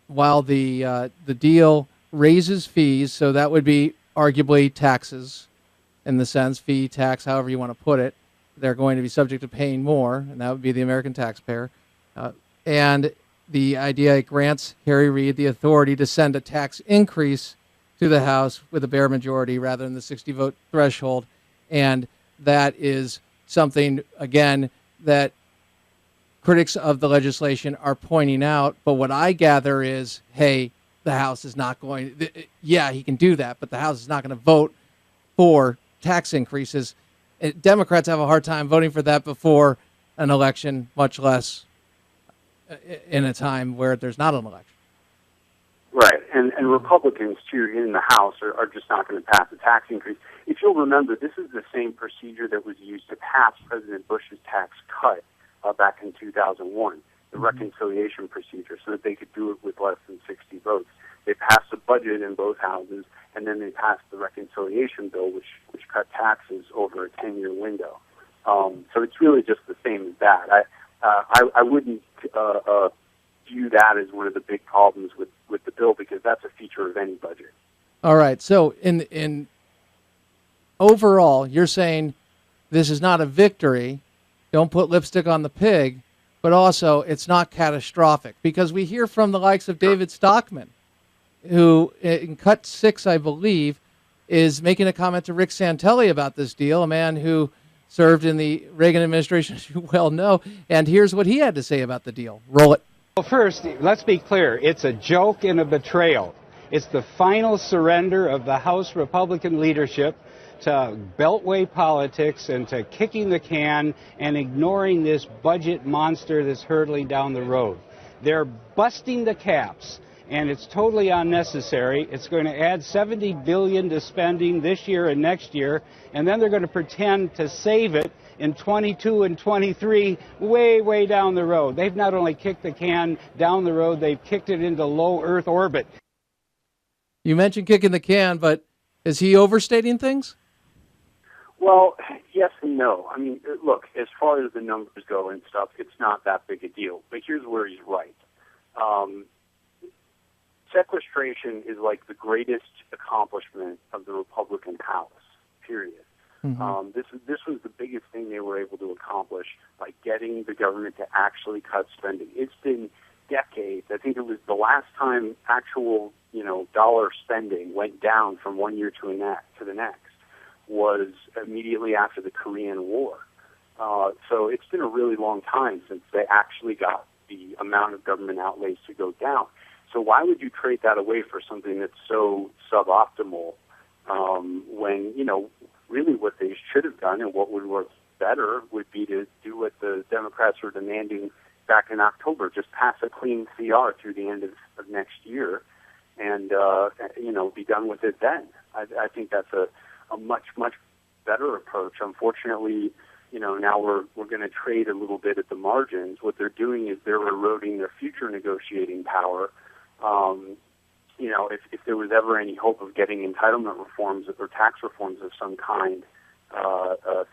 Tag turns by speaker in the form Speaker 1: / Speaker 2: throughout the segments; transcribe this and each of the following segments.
Speaker 1: while the deal raises fees, so that would be arguably taxes in the sense, fee, tax, however you want to put it. They're going to be subject to paying more, and that would be the American taxpayer. And the idea it grants Harry Reid the authority to send a tax increase to the House with a bare majority rather than the 60-vote threshold. And that is something, again, that critics of the legislation are pointing out. But what I gather is, hey, the House is not going, yeah, he can do that, but the House is not going to vote for tax increases. Democrats have a hard time voting for that before an election, much less in a time where there's not an election.
Speaker 2: Right, and Republicans, too, in the House are just not going to pass a tax increase. If you'll remember, this is the same procedure that was used to pass President Bush's tax cut back in 2001, the reconciliation procedure, so that they could do it with less than 60 votes. They passed a budget in both houses, and then they passed the reconciliation bill, which cut taxes over a 10-year window. So it's really just the same as that. I wouldn't view that as one of the big problems with the bill, because that's a feature of any budget.
Speaker 1: All right. So in overall, you're saying this is not a victory. Don't put lipstick on the pig, but also it's not catastrophic, because we hear from the likes of David Stockman, who in cut 6, I believe, is making a comment to Rick Santelli about this deal, a man who served in the Reagan administration, as you well know. And here's what he had to say about the deal. Roll it.
Speaker 3: Well, first, let's be clear. It's a joke and a betrayal. It's the final surrender of the House Republican leadership to beltway politics and to kicking the can and ignoring this budget monster that's hurtling down the road. They're busting the caps, and it's totally unnecessary. It's going to add $70 billion to spending this year and next year, and then they're going to pretend to save it in 22 and 23, way down the road. They've not only kicked the can down the road, they've kicked it into low Earth orbit.
Speaker 1: You mentioned kicking the can, but is he overstating things?
Speaker 2: Well, yes and no. I mean, look, as far as the numbers go and stuff, it's not that big a deal. But here's where he's right. Sequestration is like the greatest accomplishment of the Republican House, period. Mm-hmm. This was the biggest thing they were able to accomplish by getting the government to actually cut spending. It's been decades. I think it was the last time actual, dollar spending went down from one year to the next was immediately after the Korean War. So it's been a really long time since they actually got the amount of government outlays to go down. So why would you trade that away for something that's so suboptimal when, really what they should have done and what would work better would be to do what the Democrats were demanding back in October, just pass a clean CR through the end of next year and, be done with it then. I think that's a much better approach. Unfortunately, now we're going to trade a little bit at the margins. What they're doing is they're eroding their future negotiating power. If there was ever any hope of getting entitlement reforms or tax reforms of some kind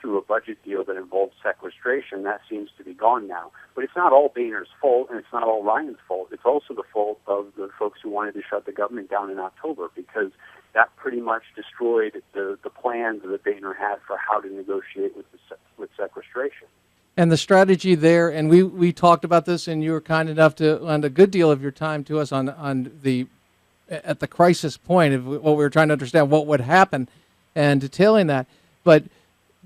Speaker 2: through a budget deal that involves sequestration, that seems to be gone now. But it's not all Boehner's fault, and it's not all Ryan's fault. It's also the fault of the folks who wanted to shut the government down in October, because that pretty much destroyed the plans that Boehner had for how to negotiate with sequestration.
Speaker 1: And the strategy there, and we talked about this, and you were kind enough to lend a good deal of your time to us at the crisis point of what we were trying to understand what would happen and detailing that. But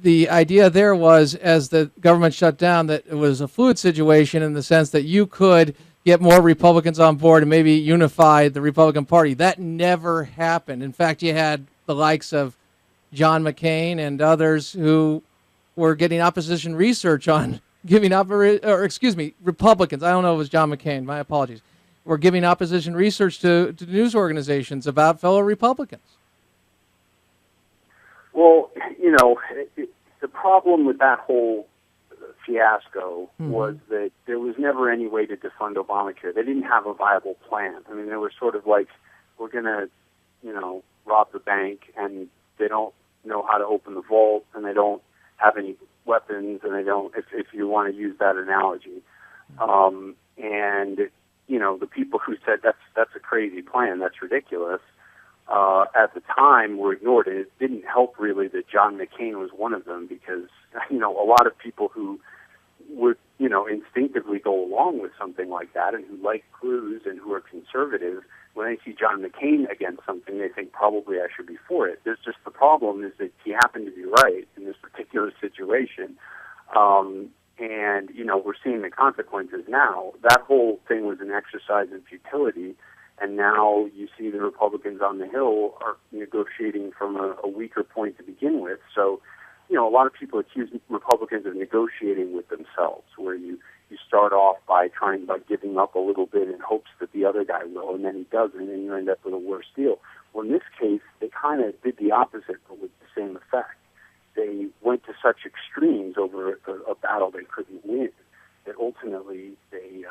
Speaker 1: the idea there was, as the government shut down, that it was a fluid situation in the sense that you could get more Republicans on board and maybe unify the Republican Party. That never happened. In fact, you had the likes of John McCain and others who were getting opposition research on Republicans. I don't know if it was John McCain. My apologies. Were giving opposition research to news organizations about fellow Republicans.
Speaker 2: Well, the problem with that whole fiasco was that there was never any way to defund Obamacare. They didn't have a viable plan. I mean, they were sort of like, we're going to, rob the bank, and they don't know how to open the vault, and they don't have any weapons, and they don't, if you want to use that analogy. And the people who said that's a crazy plan, that's ridiculous, at the time were ignored. And it didn't help really that John McCain was one of them, because, a lot of people who would, instinctively go along with something like that and who like Cruz and who are conservative, when they see John McCain against something, they think probably I should be for it. There's just the problem is that he happened to be right in this particular situation. And, we're seeing the consequences now. That whole thing was an exercise in futility. And now you see the Republicans on the Hill are negotiating from a weaker point to begin with. So, a lot of people accuse Republicans of negotiating with themselves, where you start off by giving up a little bit in hopes that the other guy will, and then he doesn't, and then you end up with a worse deal. Well, in this case, they kind of did the opposite, but with the same effect. They went to such extremes over a battle they couldn't win that ultimately they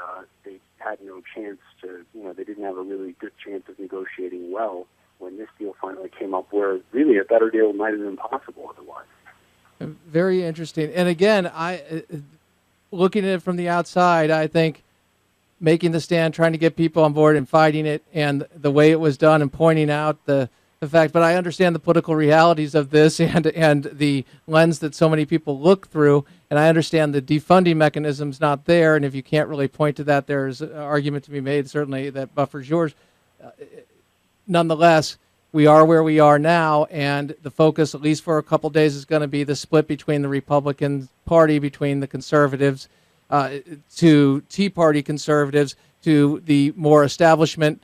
Speaker 2: had no chance to, they didn't have a really good chance of negotiating well when this deal finally came up, where really a better deal might have been possible otherwise.
Speaker 1: Very interesting. And again, looking at it from the outside, I think making the stand, trying to get people on board and fighting it, and the way it was done and pointing out the fact, but I understand the political realities of this and the lens that so many people look through, and I understand the defunding mechanism's not there, and if you can't really point to that, there's an argument to be made, certainly, that buffers yours. Nonetheless, we are where we are now, and the focus, at least for a couple days, is going to be the split between the Republican Party, between the conservatives, to Tea Party conservatives, to the more establishment,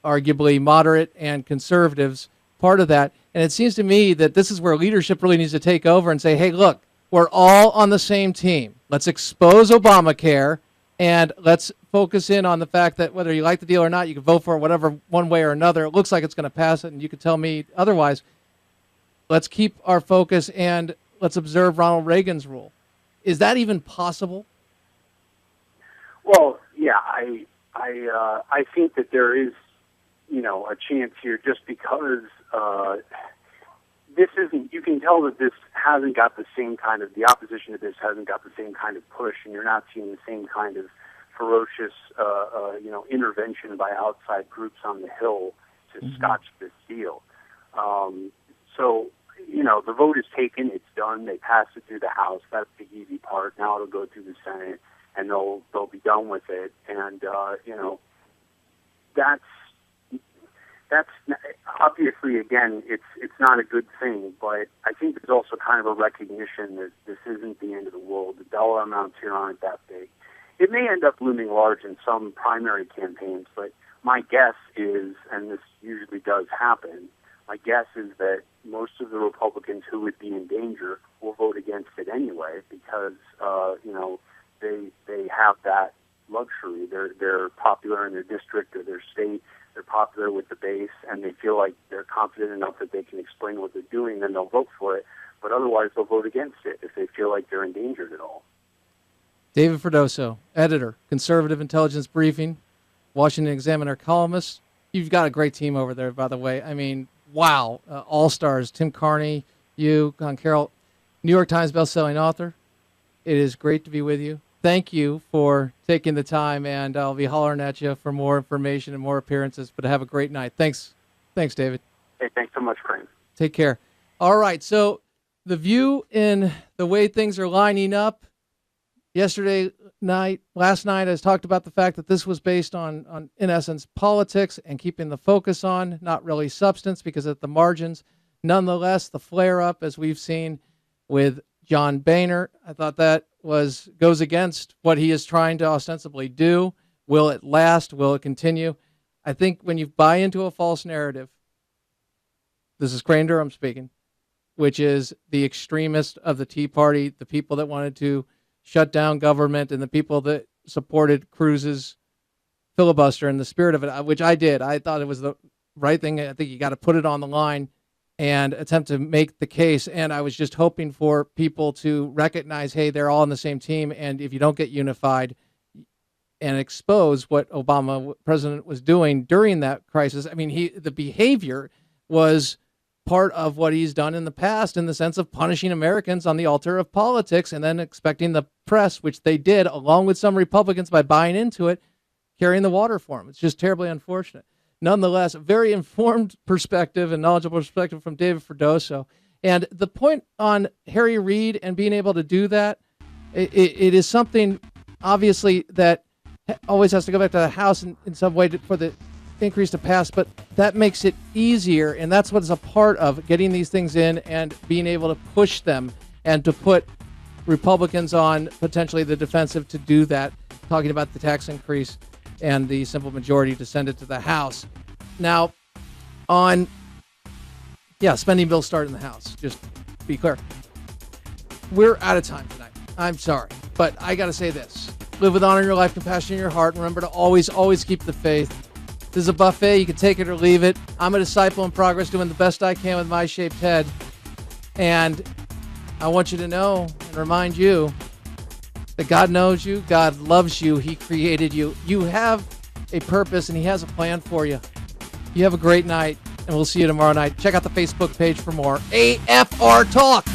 Speaker 1: arguably moderate and conservatives, part of that. And it seems to me that this is where leadership really needs to take over and say, hey, look, we're all on the same team. Let's expose Obamacare, and let's focus in on the fact that whether you like the deal or not, you can vote for it whatever one way or another. It looks like it's going to pass it, and you can tell me otherwise. Let's keep our focus, and let's observe Ronald Reagan's rule. Is that even possible?
Speaker 2: Well, yeah, I think that there is, a chance here, just because this isn't. You can tell that this hasn't got the same kind of. The opposition to this hasn't got the same kind of push, and you're not seeing the same kind of ferocious, intervention by outside groups on the Hill to scotch this deal. So, the vote is taken. It's done. They passed it through the House. That's the easy part. Now it'll go through the Senate, and they'll be done with it. And that's obviously, again, it's not a good thing, but I think there's also kind of a recognition that this isn't the end of the world. The dollar amounts here aren't that big. It may end up looming large in some primary campaigns, but my guess is, and this usually does happen, my guess is that most of the Republicans who would be in danger will vote against it anyway, because they have that luxury. They're popular in their district or their state. They're popular with the base, and they feel like they're confident enough that they can explain what they're doing, then they'll vote for it. But otherwise, they'll vote against it if they feel like they're endangered at all.
Speaker 1: David Freddoso, editor, Conservative Intelligence Briefing, Washington Examiner columnist. You've got a great team over there, by the way. I mean, wow, all-stars. Tim Carney, you, Con Carroll, New York Times bestselling author. It is great to be with you. Thank you for taking the time, and I'll be hollering at you for more information and more appearances, but have a great night. Thanks, David.
Speaker 2: Hey, thanks so much, Crane.
Speaker 1: Take care. All right, so the view in the way things are lining up, last night, I talked about the fact that this was based on, in essence, politics and keeping the focus on, not really substance, because at the margins, nonetheless, the flare-up, as we've seen with John Boehner, I thought that goes against what he is trying to ostensibly do. Will it last? Will it continue? I think when you buy into a false narrative, this is Crane Durham speaking, which is the extremist of the Tea Party, the people that wanted to shut down government, and the people that supported Cruz's filibuster in the spirit of it, which I did. I thought it was the right thing. I think you got to put it on the line and attempt to make the case. And I was just hoping for people to recognize, hey, they're all on the same team. And if you don't get unified and expose what Obama president was doing during that crisis, I mean, the behavior was part of what he's done in the past, in the sense of punishing Americans on the altar of politics and then expecting the press, which they did, along with some Republicans, by buying into it, carrying the water for them. It's just terribly unfortunate. Nonetheless, a very informed perspective and knowledgeable perspective from David Freddoso. And the point on Harry Reid and being able to do that, it is something, obviously, that always has to go back to the House in some way for the increase to pass, but that makes it easier, and that's what's a part of getting these things in and being able to push them and to put Republicans on potentially the defensive to do that, talking about the tax increase and the simple majority to send it to the House. Now, spending bills start in the House, just be clear. We're out of time tonight. I'm sorry, but I got to say this. Live with honor in your life, compassion in your heart. Remember to always keep the faith. This is a buffet. You can take it or leave it. I'm a disciple in progress, doing the best I can with my shaped head. And I want you to know and remind you that God knows you. God loves you. He created you. You have a purpose, and He has a plan for you. You have a great night, and we'll see you tomorrow night. Check out the Facebook page for more AFR Talk.